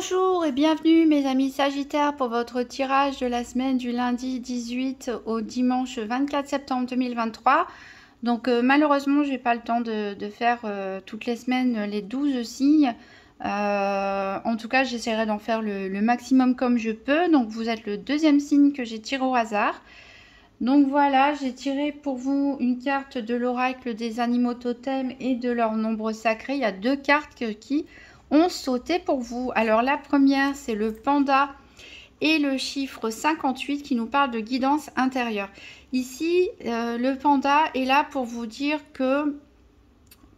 Bonjour et bienvenue mes amis Sagittaires pour votre tirage de la semaine du lundi 18 au dimanche 24 septembre 2023. Donc malheureusement j'ai pas le temps de faire toutes les semaines les 12 signes. En tout cas j'essaierai d'en faire le maximum comme je peux. Donc vous êtes le deuxième signe que j'ai tiré au hasard. Donc voilà, j'ai tiré pour vous une carte de l'oracle des animaux totems et de leur nombre sacré. Il y a deux cartes qui ont sauté pour vous. Alors la première, c'est le panda et le chiffre 58 qui nous parle de guidance intérieure. Ici, le panda est là pour vous dire que,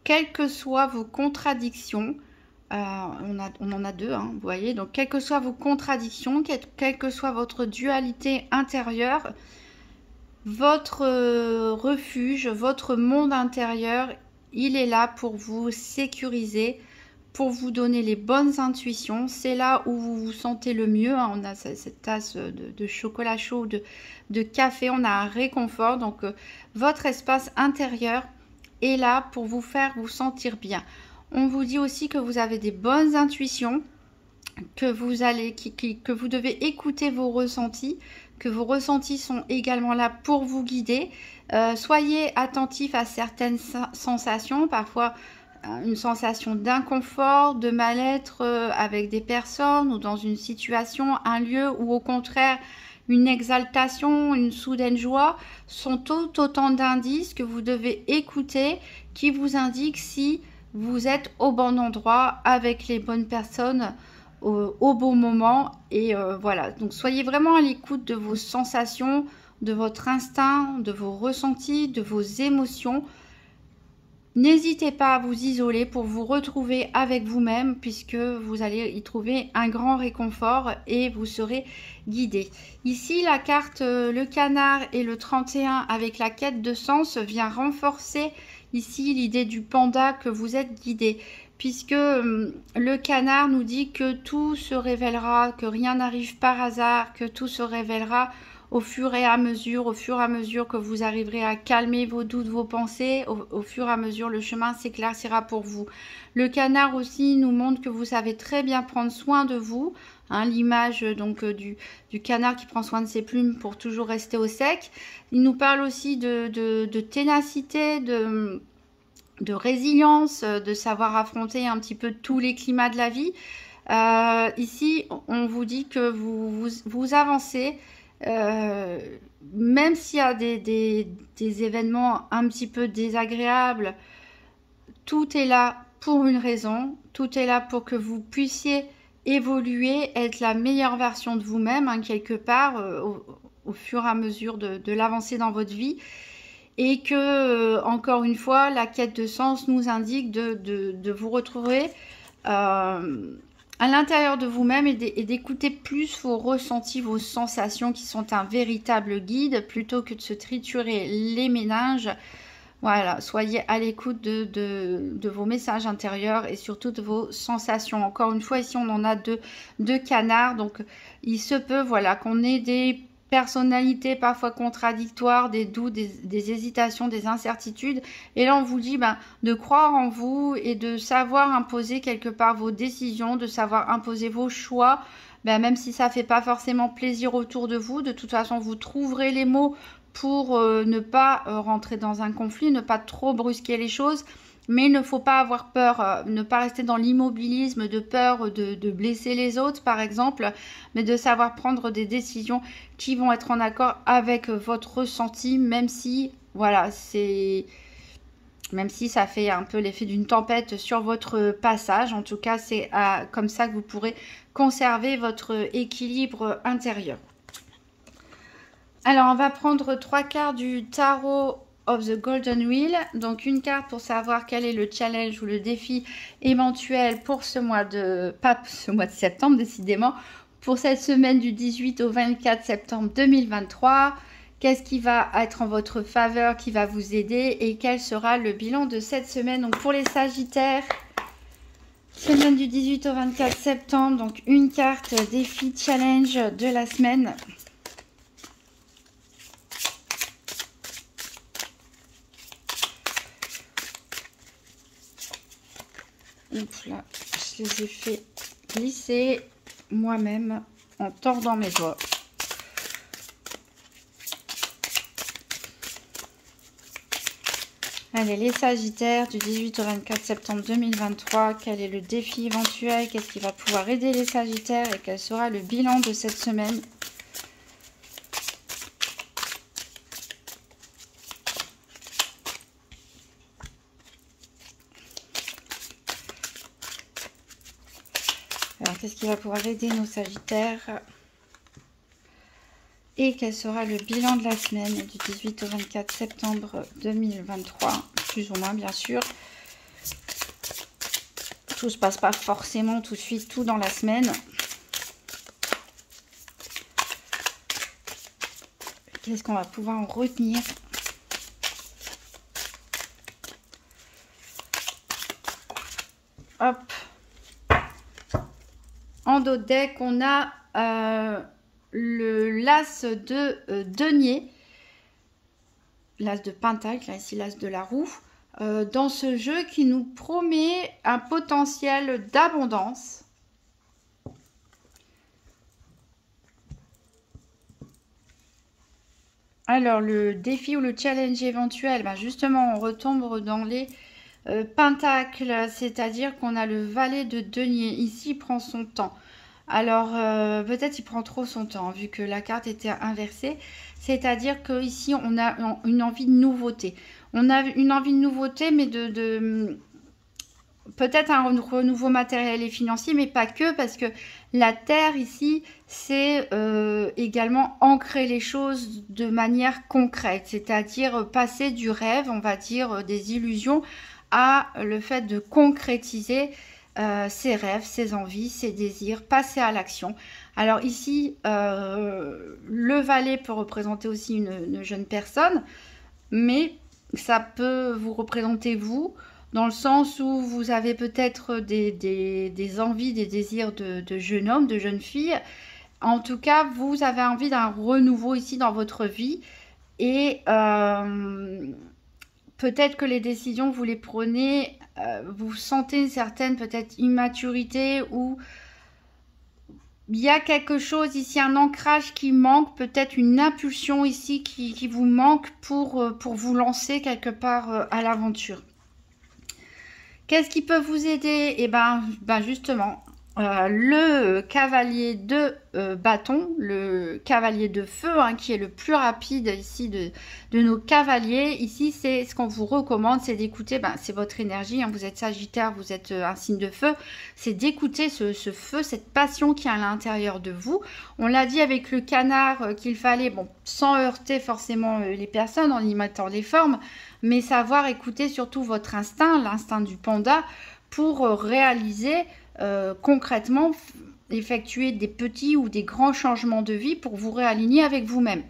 quelles que soient vos contradictions, on en a deux, hein, vous voyez, donc quelles que soient vos contradictions, quelle que soit votre dualité intérieure, votre refuge, votre monde intérieur, il est là pour vous sécuriser, pour vous donner les bonnes intuitions. C'est là où vous vous sentez le mieux. Hein. On a cette tasse de chocolat chaud, de café, on a un réconfort. Donc votre espace intérieur est là pour vous faire vous sentir bien. On vous dit aussi que vous avez des bonnes intuitions, que vous devez écouter vos ressentis, que vos ressentis sont également là pour vous guider. Soyez attentifs à certaines sensations, parfois une sensation d'inconfort, de mal-être avec des personnes ou dans une situation, un lieu, ou au contraire une exaltation, une soudaine joie, sont tout autant d'indices que vous devez écouter, qui vous indiquent si vous êtes au bon endroit avec les bonnes personnes au bon moment. Et voilà, donc soyez vraiment à l'écoute de vos sensations, de votre instinct, de vos ressentis, de vos émotions. N'hésitez pas à vous isoler pour vous retrouver avec vous-même, puisque vous allez y trouver un grand réconfort et vous serez guidé. Ici, la carte le canard et le 31 avec la quête de sens vient renforcer ici l'idée du panda, que vous êtes guidé, puisque le canard nous dit que tout se révélera, que rien n'arrive par hasard, que tout se révélera au fur et à mesure que vous arriverez à calmer vos doutes, vos pensées, au fur et à mesure le chemin s'éclaircira pour vous. Le canard aussi nous montre que vous savez très bien prendre soin de vous, hein, l'image donc du canard qui prend soin de ses plumes pour toujours rester au sec. Il nous parle aussi de ténacité, de résilience, de savoir affronter un petit peu tous les climats de la vie. Ici, on vous dit que vous avancez, même s'il y a des événements un petit peu désagréables, tout est là pour une raison, tout est là pour que vous puissiez évoluer, être la meilleure version de vous-même, hein, quelque part, au fur et à mesure de l'avancée dans votre vie. Et que, encore une fois, la quête de sens nous indique de vous retrouver à l'intérieur de vous-même et d'écouter plus vos ressentis, vos sensations qui sont un véritable guide, plutôt que de se triturer les méninges. Voilà, soyez à l'écoute de vos messages intérieurs et surtout de vos sensations. Encore une fois, ici on en a deux canards, donc il se peut, voilà, qu'on ait des personnalités parfois contradictoires, des doutes, des hésitations, des incertitudes. Et là, on vous dit de croire en vous et de savoir imposer quelque part vos décisions, de savoir imposer vos choix, même si ça ne fait pas forcément plaisir autour de vous. De toute façon, vous trouverez les mots pour ne pas rentrer dans un conflit, ne pas trop brusquer les choses. Mais il ne faut pas avoir peur, ne pas rester dans l'immobilisme de peur de blesser les autres, par exemple, mais de savoir prendre des décisions qui vont être en accord avec votre ressenti, même si, voilà, même si ça fait un peu l'effet d'une tempête sur votre passage. En tout cas, c'est comme ça que vous pourrez conserver votre équilibre intérieur. Alors, on va prendre 3 cartes du tarot of the Golden Wheel. Donc, une carte pour savoir quel est le challenge ou le défi éventuel pour ce mois pas ce mois de septembre, décidément, pour cette semaine du 18 au 24 septembre 2023. Qu'est-ce qui va être en votre faveur, qui va vous aider et quel sera le bilan de cette semaine. Donc, pour les Sagittaires, semaine du 18 au 24 septembre, donc une carte défi challenge de la semaine. Oups, là, je les ai fait glisser moi-même en tordant mes doigts. Allez, les Sagittaires du 18 au 24 septembre 2023, quel est le défi éventuel? Qu'est-ce qui va pouvoir aider les Sagittaires et quel sera le bilan de cette semaine? Alors, qu'est-ce qui va pouvoir aider nos Sagittaires? Et quel sera le bilan de la semaine du 18 au 24 septembre 2023? Plus ou moins, bien sûr. Tout ne se passe pas forcément tout de suite, tout dans la semaine. Qu'est-ce qu'on va pouvoir en retenir? Hop. En dos de deck, on a le l'as de denier, l'as de pentacle, là, ici l'as de la roue, dans ce jeu qui nous promet un potentiel d'abondance. Alors, le défi ou le challenge éventuel, ben justement, on retombe dans les pentacles, c'est-à-dire qu'on a le valet de denier. Ici, il prend son temps. Alors, peut-être il prend trop son temps, vu que la carte était inversée. C'est-à-dire qu'ici, on a une envie de nouveauté. On a une envie de nouveauté, mais peut-être un renouveau matériel et financier, mais pas que, parce que la terre ici, c'est également ancrer les choses de manière concrète, c'est-à-dire passer du rêve, on va dire, des illusions, à le fait de concrétiser ses rêves, ses envies, ses désirs, passer à l'action. Alors ici, le valet peut représenter aussi une jeune personne, mais ça peut vous représenter vous, dans le sens où vous avez peut-être des envies, des désirs de jeune homme, de jeune fille. En tout cas, vous avez envie d'un renouveau ici dans votre vie. Et peut-être que les décisions, vous les prenez, vous sentez une certaine peut-être immaturité ou il y a quelque chose ici, un ancrage qui manque, peut-être une impulsion ici qui vous manque pour vous lancer quelque part à l'aventure. Qu'est-ce qui peut vous aider? Eh ben justement, le cavalier de bâton, le cavalier de feu, hein, qui est le plus rapide ici de nos cavaliers. Ici, c'est ce qu'on vous recommande, c'est d'écouter, c'est votre énergie, hein, vous êtes Sagittaire, vous êtes un signe de feu, c'est d'écouter ce feu, cette passion qui est à l'intérieur de vous. On l'a dit avec le canard qu'il fallait, bon, sans heurter forcément les personnes en y mettant des formes, mais savoir écouter surtout votre instinct, l'instinct du panda, pour réaliser concrètement, effectuer des petits ou des grands changements de vie pour vous réaligner avec vous-même.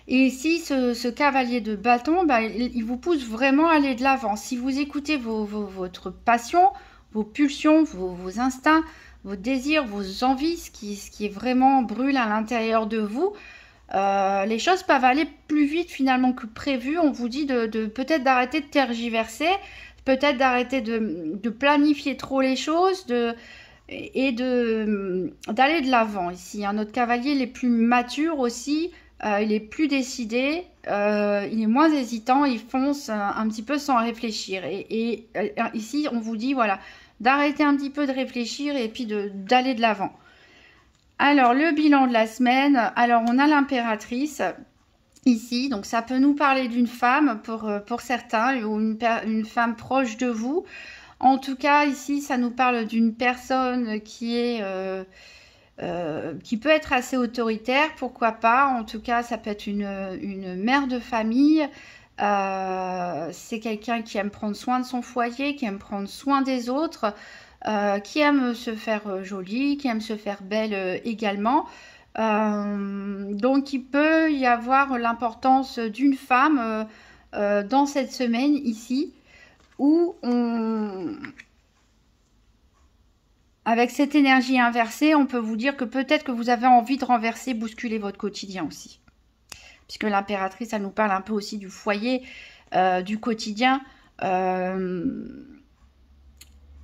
Et ici, ce cavalier de bâton, il vous pousse vraiment à aller de l'avant. Si vous écoutez votre passion, vos pulsions, vos instincts, vos désirs, vos envies, ce qui est vraiment brûle à l'intérieur de vous, les choses peuvent aller plus vite finalement que prévu. On vous dit de peut-être d'arrêter de tergiverser, peut-être d'arrêter de planifier trop les choses et d'aller de l'avant ici. Hein. Notre cavalier, il est plus mature aussi, il est plus décidé, il est moins hésitant, il fonce un petit peu sans réfléchir. Et ici, on vous dit voilà, d'arrêter un petit peu de réfléchir et puis d'aller de l'avant. Alors, le bilan de la semaine. Alors, on a l'impératrice ici. Donc, ça peut nous parler d'une femme pour certains ou une femme proche de vous. En tout cas, ici, ça nous parle d'une personne qui peut être assez autoritaire. Pourquoi pas? En tout cas, ça peut être une mère de famille. C'est quelqu'un qui aime prendre soin de son foyer, qui aime prendre soin des autres. Qui aime se faire jolie, qui aime se faire belle également. Donc il peut y avoir l'importance d'une femme dans cette semaine ici, où avec cette énergie inversée, on peut vous dire que peut-être que vous avez envie de renverser, bousculer votre quotidien aussi. Puisque l'impératrice, elle nous parle un peu aussi du foyer, du quotidien.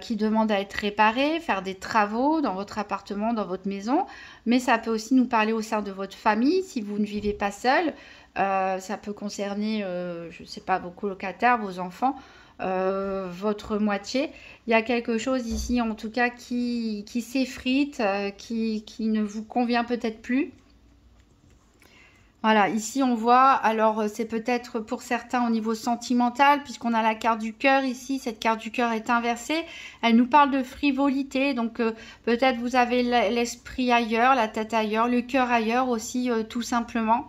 qui demandent à être réparés, faire des travaux dans votre appartement, dans votre maison. Mais ça peut aussi nous parler au sein de votre famille, si vous ne vivez pas seul. Ça peut concerner, je ne sais pas, vos colocataires, vos enfants, votre moitié. Il y a quelque chose ici, en tout cas, qui s'effrite, qui ne vous convient peut-être plus. Voilà, ici on voit, alors c'est peut-être pour certains au niveau sentimental, puisqu'on a la carte du cœur ici, cette carte du cœur est inversée, elle nous parle de frivolité, donc peut-être vous avez l'esprit ailleurs, la tête ailleurs, le cœur ailleurs aussi, tout simplement.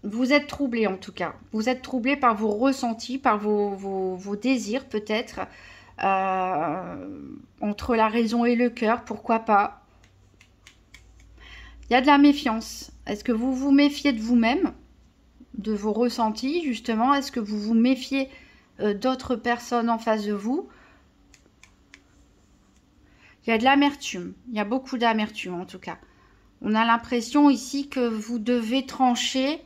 Vous êtes troublé en tout cas, vous êtes troublé par vos ressentis, par vos désirs peut-être, entre la raison et le cœur, pourquoi pas. Il y a de la méfiance. Est-ce que vous vous méfiez de vous-même, de vos ressentis, justement? Est-ce que vous vous méfiez d'autres personnes en face de vous? Il y a de l'amertume. Il y a beaucoup d'amertume, en tout cas. On a l'impression ici que vous devez trancher,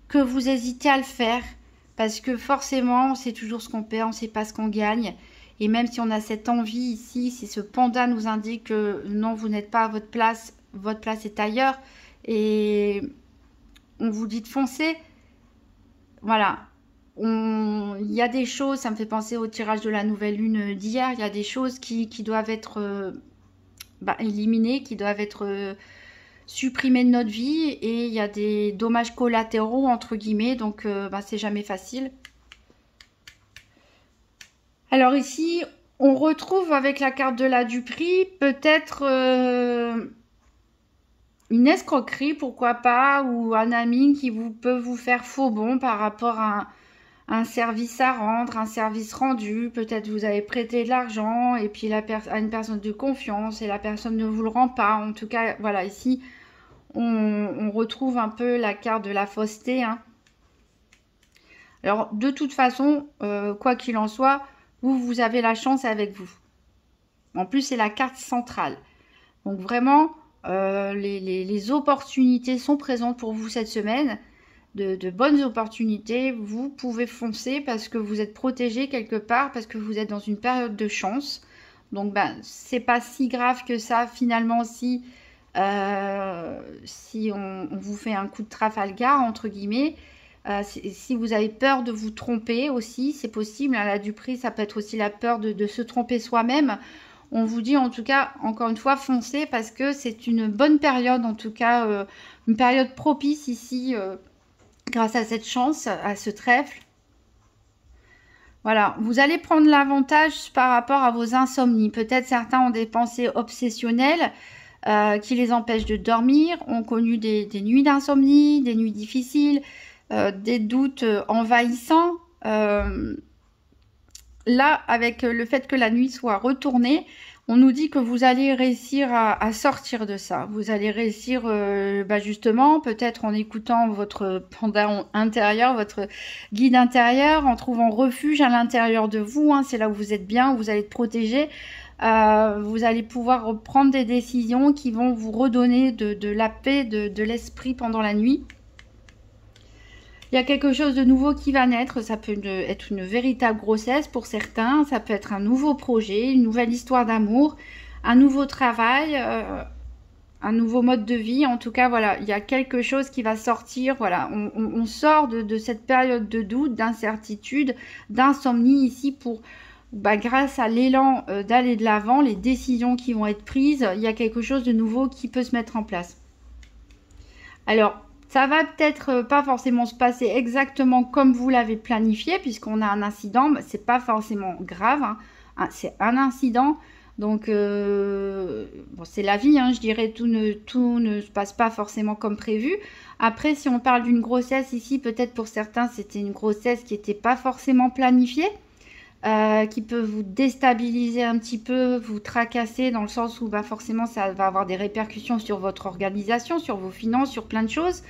que vous hésitez à le faire. Parce que forcément, c'est toujours ce qu'on perd, on ne sait pas ce qu'on gagne. Et même si on a cette envie ici, si ce panda nous indique que non, vous n'êtes pas à votre place est ailleurs, et on vous dit de foncer. Voilà. Il y a des choses, ça me fait penser au tirage de la nouvelle lune d'hier, il y a des choses qui doivent être éliminées, qui doivent être supprimées de notre vie, et il y a des dommages collatéraux, entre guillemets, donc c'est jamais facile. Alors ici, on retrouve avec la carte de la Duperie, peut-être une escroquerie, pourquoi pas, ou un ami qui peut vous faire faux bon par rapport à un service à rendre, un service rendu. Peut-être vous avez prêté de l'argent et puis à une personne de confiance et la personne ne vous le rend pas. En tout cas, voilà, ici, on retrouve un peu la carte de la fausseté, hein. Alors, de toute façon, quoi qu'il en soit, vous avez la chance avec vous. En plus, c'est la carte centrale. Donc, vraiment... les opportunités sont présentes pour vous cette semaine, de bonnes opportunités. Vous pouvez foncer parce que vous êtes protégé quelque part, parce que vous êtes dans une période de chance. Donc c'est pas si grave que ça finalement si on vous fait un coup de Trafalgar entre guillemets. Si vous avez peur de vous tromper aussi, c'est possible, à la Duperie, ça peut être aussi la peur de se tromper soi-même. On vous dit en tout cas, encore une fois, foncez parce que c'est une bonne période, en tout cas, une période propice ici, grâce à cette chance, à ce trèfle. Voilà, vous allez prendre l'avantage par rapport à vos insomnies. Peut-être certains ont des pensées obsessionnelles qui les empêchent de dormir, ont connu des nuits d'insomnie, des nuits difficiles, des doutes envahissants. Là, avec le fait que la nuit soit retournée, on nous dit que vous allez réussir à sortir de ça. Vous allez réussir justement, peut-être en écoutant votre panda intérieur, votre guide intérieur, en trouvant refuge à l'intérieur de vous, hein. C'est là où vous êtes bien, où vous allez être protégé. Vous allez pouvoir prendre des décisions qui vont vous redonner de la paix, de l'esprit pendant la nuit. Il y a quelque chose de nouveau qui va naître, ça peut être une véritable grossesse pour certains, ça peut être un nouveau projet, une nouvelle histoire d'amour, un nouveau travail, un nouveau mode de vie. En tout cas, voilà, il y a quelque chose qui va sortir. Voilà, on sort de cette période de doute, d'incertitude, d'insomnie ici pour, grâce à l'élan d'aller de l'avant, les décisions qui vont être prises, il y a quelque chose de nouveau qui peut se mettre en place. Alors, ça va peut-être pas forcément se passer exactement comme vous l'avez planifié, puisqu'on a un incident, mais c'est pas forcément grave, hein. C'est un incident, donc c'est la vie, hein, je dirais, tout ne se passe pas forcément comme prévu. Après, si on parle d'une grossesse ici, peut-être pour certains, c'était une grossesse qui n'était pas forcément planifiée, qui peut vous déstabiliser un petit peu, vous tracasser dans le sens où forcément ça va avoir des répercussions sur votre organisation, sur vos finances, sur plein de choses.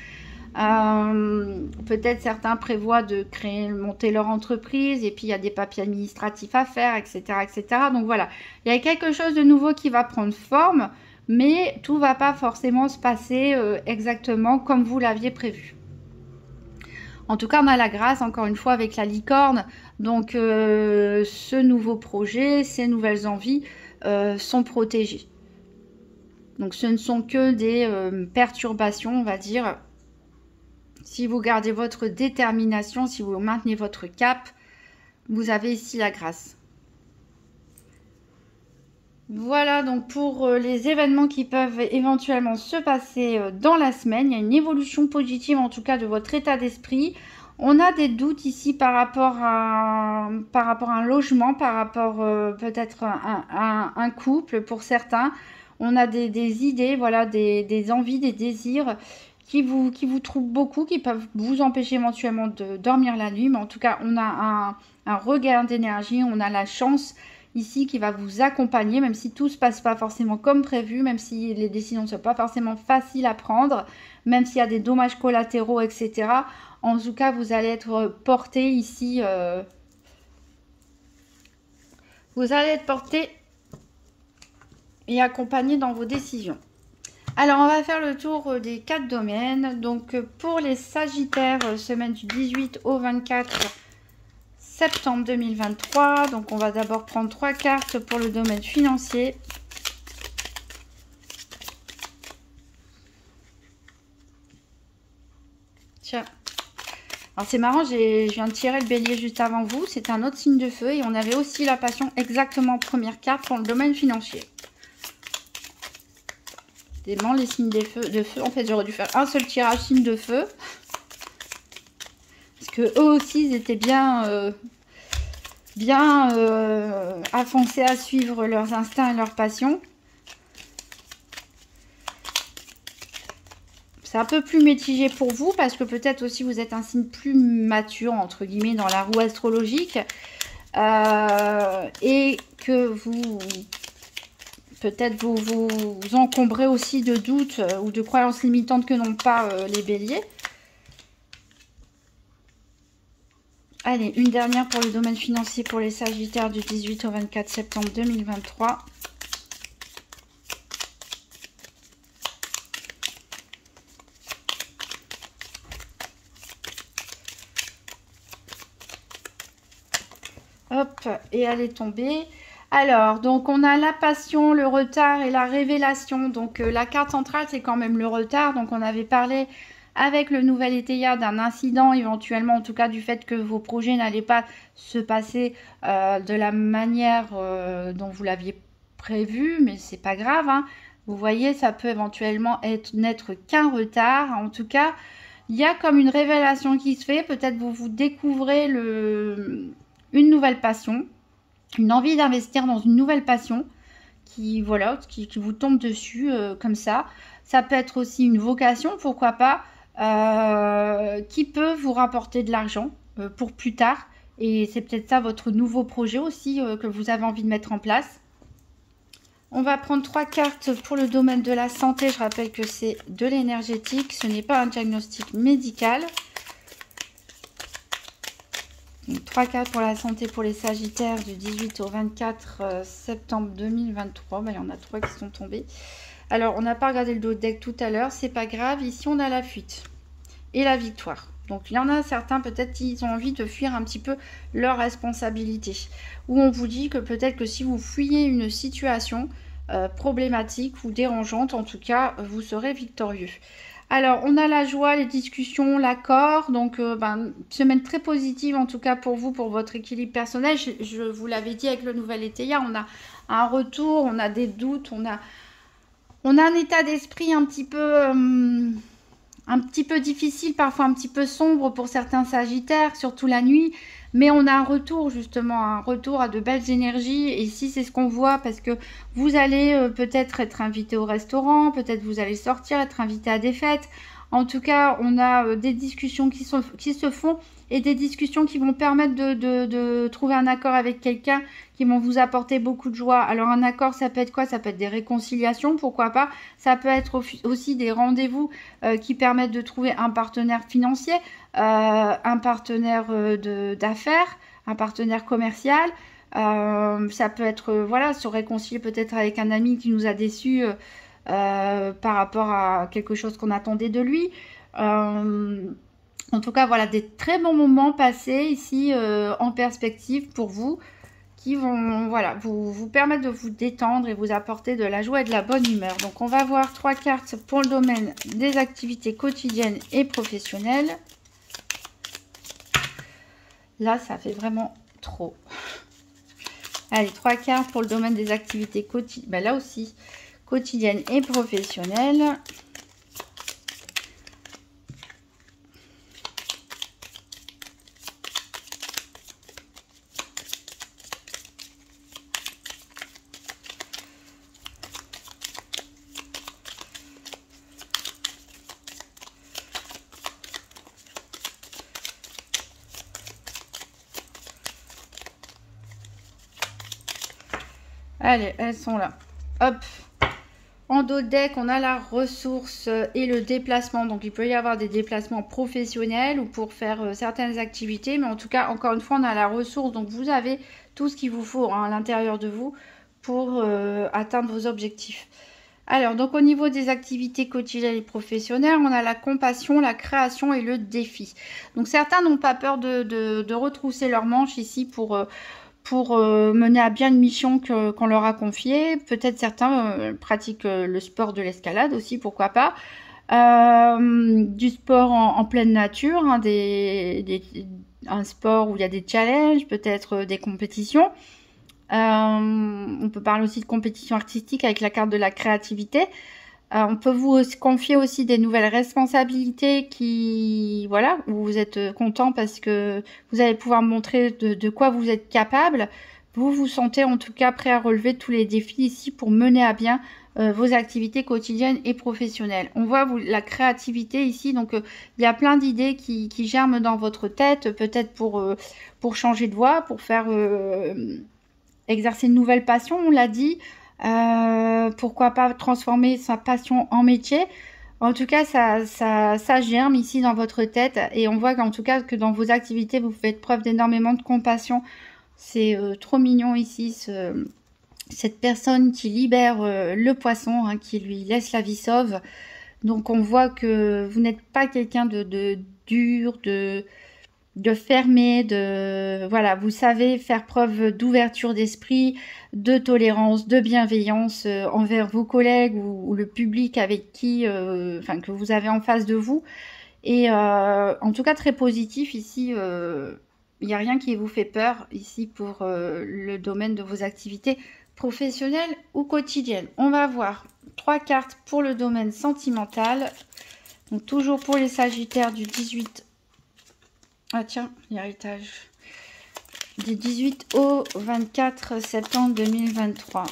Peut-être certains prévoient de monter leur entreprise et puis il y a des papiers administratifs à faire, etc., etc. Donc voilà, il y a quelque chose de nouveau qui va prendre forme, mais tout va pas forcément se passer exactement comme vous l'aviez prévu. En tout cas, on a la grâce, encore une fois, avec la licorne, Donc ce nouveau projet, ces nouvelles envies sont protégées. Donc ce ne sont que des perturbations, on va dire. Si vous gardez votre détermination, si vous maintenez votre cap, vous avez ici la grâce. Voilà donc pour les événements qui peuvent éventuellement se passer dans la semaine. Il y a une évolution positive en tout cas de votre état d'esprit. On a des doutes ici par rapport à un logement, par rapport peut-être à un couple pour certains. On a des idées, voilà, des envies, des désirs qui vous troublent beaucoup, qui peuvent vous empêcher éventuellement de dormir la nuit. Mais en tout cas, on a un regain d'énergie, on a la chance ici qui va vous accompagner, même si tout ne se passe pas forcément comme prévu, même si les décisions ne sont pas forcément faciles à prendre, même s'il y a des dommages collatéraux, etc. En tout cas, vous allez être porté ici. Vous allez être porté et accompagné dans vos décisions. Alors, on va faire le tour des 4 domaines. Donc, pour les Sagittaires, semaine du 18 au 24 septembre 2023. Donc, on va d'abord prendre 3 cartes pour le domaine financier. Tiens. Alors, c'est marrant, je viens de tirer le bélier juste avant vous. C'est un autre signe de feu. Et on avait aussi la passion exactement première carte pour le domaine financier. Dément, les signes de feu. En fait, j'aurais dû faire un seul tirage signe de feu. Parce que eux aussi, ils étaient bien affoncés à suivre leurs instincts et leurs passions. C'est un peu plus mitigé pour vous parce que peut-être aussi vous êtes un signe plus mature, entre guillemets, dans la roue astrologique. Et que vous... Peut-être vous encombrez aussi de doutes ou de croyances limitantes que n'ont pas les béliers. Allez, une dernière pour le domaine financier pour les Sagittaires du 18 au 24 septembre 2023. Hop, et elle est tombée. Alors, donc on a la passion, le retard et la révélation. Donc la carte centrale, c'est quand même le retard. Donc on avait parlé avec le nouvel étayard d'un incident, éventuellement en tout cas du fait que vos projets n'allaient pas se passer de la manière dont vous l'aviez prévu. Mais c'est pas grave, hein. Vous voyez, ça peut éventuellement n'être qu'un retard. En tout cas, il y a comme une révélation qui se fait. Peut-être vous découvrez une nouvelle passion. Une envie d'investir dans une nouvelle passion qui, voilà, qui vous tombe dessus comme ça. Ça peut être aussi une vocation, pourquoi pas, qui peut vous rapporter de l'argent pour plus tard. Et c'est peut-être ça votre nouveau projet aussi que vous avez envie de mettre en place. On va prendre 3 cartes pour le domaine de la santé. Je rappelle que c'est de l'énergétique, ce n'est pas un diagnostic médical. 3 cartes pour la santé pour les Sagittaires du 18 au 24 septembre 2023. Ben, il y en a 3 qui sont tombées. Alors, on n'a pas regardé le deck tout à l'heure. C'est pas grave. Ici, on a la fuite et la victoire. Donc, il y en a certains, peut-être, qui ont envie de fuir un petit peu leurs responsabilités. Ou on vous dit que peut-être que si vous fuyez une situation problématique ou dérangeante, en tout cas, vous serez victorieux. Alors, on a la joie, les discussions, l'accord. Donc, semaine très positive, en tout cas pour vous, pour votre équilibre personnel. Je vous l'avais dit avec le nouvel étayard, on a un retour, on a des doutes, on a un état d'esprit un petit peu difficile, parfois un petit peu sombre pour certains Sagittaires, surtout la nuit. Mais on a un retour, justement, un retour à de belles énergies. Et ici, c'est ce qu'on voit parce que vous allez peut-être être invité au restaurant, peut-être vous allez sortir, être invité à des fêtes. En tout cas, on a des discussions qui se font et des discussions qui vont permettre de trouver un accord avec quelqu'un, qui vont vous apporter beaucoup de joie. Alors, un accord, ça peut être quoi? Ça peut être des réconciliations, pourquoi pas. Ça peut être aussi des rendez-vous qui permettent de trouver un partenaire financier, un partenaire d'affaires, un partenaire commercial. Ça peut être, voilà, se réconcilier peut-être avec un ami qui nous a déçus par rapport à quelque chose qu'on attendait de lui. En tout cas, voilà, des très bons moments passés ici en perspective pour vous, qui vont, voilà, vous permettre de vous détendre et vous apporter de la joie et de la bonne humeur. Donc, on va voir 3 cartes pour le domaine des activités quotidiennes et professionnelles. Là, ça fait vraiment trop. Allez, 3 cartes pour le domaine des activités quotidiennes. Ben, là aussi, quotidiennes et professionnelles. Allez, elles sont là. Hop. En dos de deck, on a la ressource et le déplacement. Donc, il peut y avoir des déplacements professionnels ou pour faire certaines activités. Mais en tout cas, encore une fois, on a la ressource. Donc, vous avez tout ce qu'il vous faut à l'intérieur de vous pour atteindre vos objectifs. Alors, donc au niveau des activités quotidiennes et professionnelles, on a la compassion, la création et le défi. Donc, certains n'ont pas peur de retrousser leurs manches ici pour mener à bien une mission qu'on leur a confiée. Peut-être certains pratiquent le sport de l'escalade aussi, pourquoi pas. Du sport en pleine nature, hein, un sport où il y a des challenges, peut-être des compétitions. On peut parler aussi de compétition artistique avec la carte de la créativité. On peut vous confier aussi des nouvelles responsabilités qui, voilà, où vous êtes content parce que vous allez pouvoir montrer de quoi vous êtes capable. Vous vous sentez en tout cas prêt à relever tous les défis ici pour mener à bien vos activités quotidiennes et professionnelles. On voit la créativité ici, donc il y a plein d'idées qui germent dans votre tête, peut-être pour changer de voie, pour faire exercer une nouvelle passion, on l'a dit. Pourquoi pas transformer sa passion en métier. En tout cas, ça germe ici dans votre tête et on voit qu'en tout cas que dans vos activités, vous faites preuve d'énormément de compassion. C'est trop mignon ici, cette personne qui libère le poisson, hein, qui lui laisse la vie sauve. Donc on voit que vous n'êtes pas quelqu'un de dur, de fermer, voilà, vous savez faire preuve d'ouverture d'esprit, de tolérance, de bienveillance envers vos collègues ou le public avec qui, enfin que vous avez en face de vous. Et en tout cas très positif ici. Il n'y a rien qui vous fait peur ici pour le domaine de vos activités professionnelles ou quotidiennes. On va voir 3 cartes pour le domaine sentimental. Donc toujours pour les Sagittaires du 18. Ah tiens, l'héritage. Du 18 au 24 septembre 2023.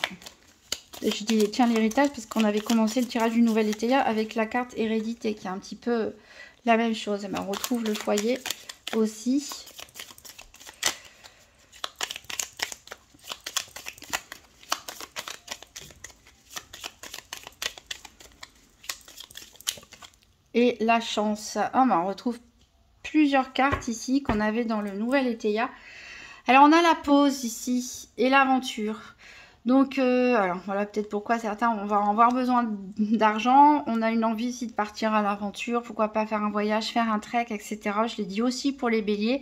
Je dis tiens l'héritage parce qu'on avait commencé le tirage du nouvel Étéia avec la carte hérédité qui est un petit peu la même chose. Mais on retrouve le foyer aussi. Et la chance. Ah, ben on retrouve plusieurs cartes ici qu'on avait dans le nouvel Étéia. Alors on a la pause ici et l'aventure. Donc alors voilà peut-être pourquoi certains on va avoir besoin d'argent. On a une envie ici de partir à l'aventure. Pourquoi pas faire un voyage, faire un trek, etc. Je l'ai dit aussi pour les béliers.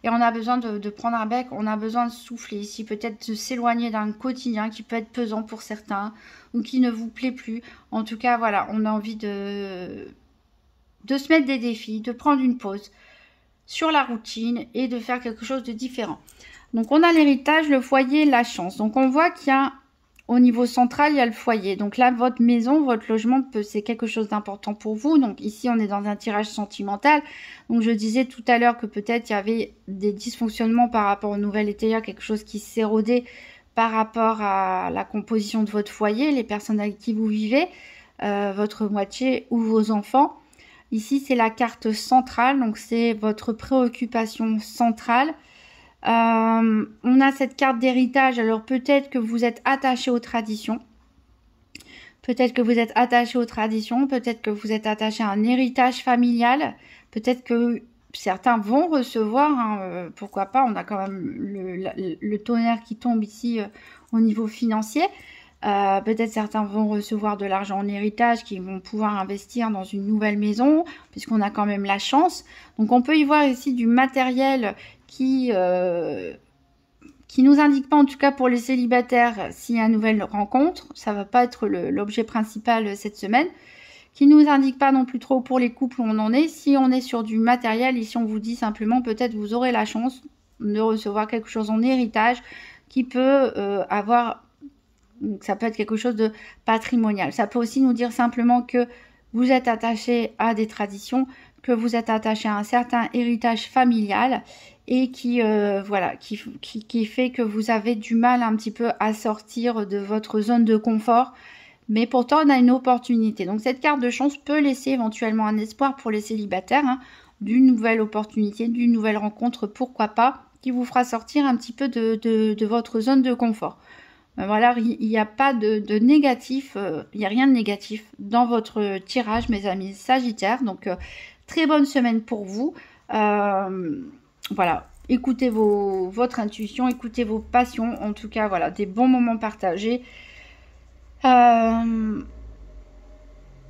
Et on a besoin de prendre un bec, on a besoin de souffler ici, peut-être de s'éloigner d'un quotidien qui peut être pesant pour certains ou qui ne vous plaît plus. En tout cas voilà, on a envie de se mettre des défis, de prendre une pause sur la routine et de faire quelque chose de différent. Donc on a l'héritage, le foyer, la chance. Donc on voit qu'il y a au niveau central, il y a le foyer. Donc là, votre maison, votre logement, c'est quelque chose d'important pour vous. Donc ici, on est dans un tirage sentimental. Donc je disais tout à l'heure que peut-être il y avait des dysfonctionnements par rapport au nouvel Étéia, quelque chose qui s'érodait par rapport à la composition de votre foyer, les personnes avec qui vous vivez, votre moitié ou vos enfants. Ici, c'est la carte centrale, donc c'est votre préoccupation centrale. On a cette carte d'héritage, alors peut-être que vous êtes attaché aux traditions. Peut-être que vous êtes attaché aux traditions, peut-être que vous êtes attaché à un héritage familial. Peut-être que certains vont recevoir, hein, pourquoi pas, on a quand même le tonnerre qui tombe ici au niveau financier. Peut-être certains vont recevoir de l'argent en héritage, qui vont pouvoir investir dans une nouvelle maison, puisqu'on a quand même la chance. Donc on peut y voir ici du matériel qui nous indique pas, en tout cas pour les célibataires, s'il y a une nouvelle rencontre. Ça va pas être l'objet principal cette semaine. Qui nous indique pas non plus trop pour les couples où on en est. Si on est sur du matériel, ici on vous dit simplement peut-être vous aurez la chance de recevoir quelque chose en héritage qui peut avoir, ça peut être quelque chose de patrimonial. Ça peut aussi nous dire simplement que vous êtes attaché à des traditions, que vous êtes attaché à un certain héritage familial et qui voilà, qui fait que vous avez du mal un petit peu à sortir de votre zone de confort. Mais pourtant, on a une opportunité. Donc, cette carte de chance peut laisser éventuellement un espoir pour les célibataires, hein, d'une nouvelle opportunité, d'une nouvelle rencontre, pourquoi pas, qui vous fera sortir un petit peu de votre zone de confort. Voilà, il n'y a pas de négatif, il n'y a rien de négatif dans votre tirage, mes amis Sagittaires. Donc, très bonne semaine pour vous. Voilà, écoutez votre intuition, écoutez vos passions. En tout cas, voilà, des bons moments partagés.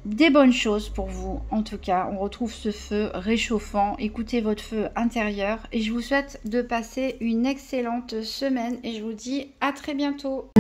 Des bonnes choses pour vous, en tout cas. On retrouve ce feu réchauffant. Écoutez votre feu intérieur. Et je vous souhaite de passer une excellente semaine. Et je vous dis à très bientôt.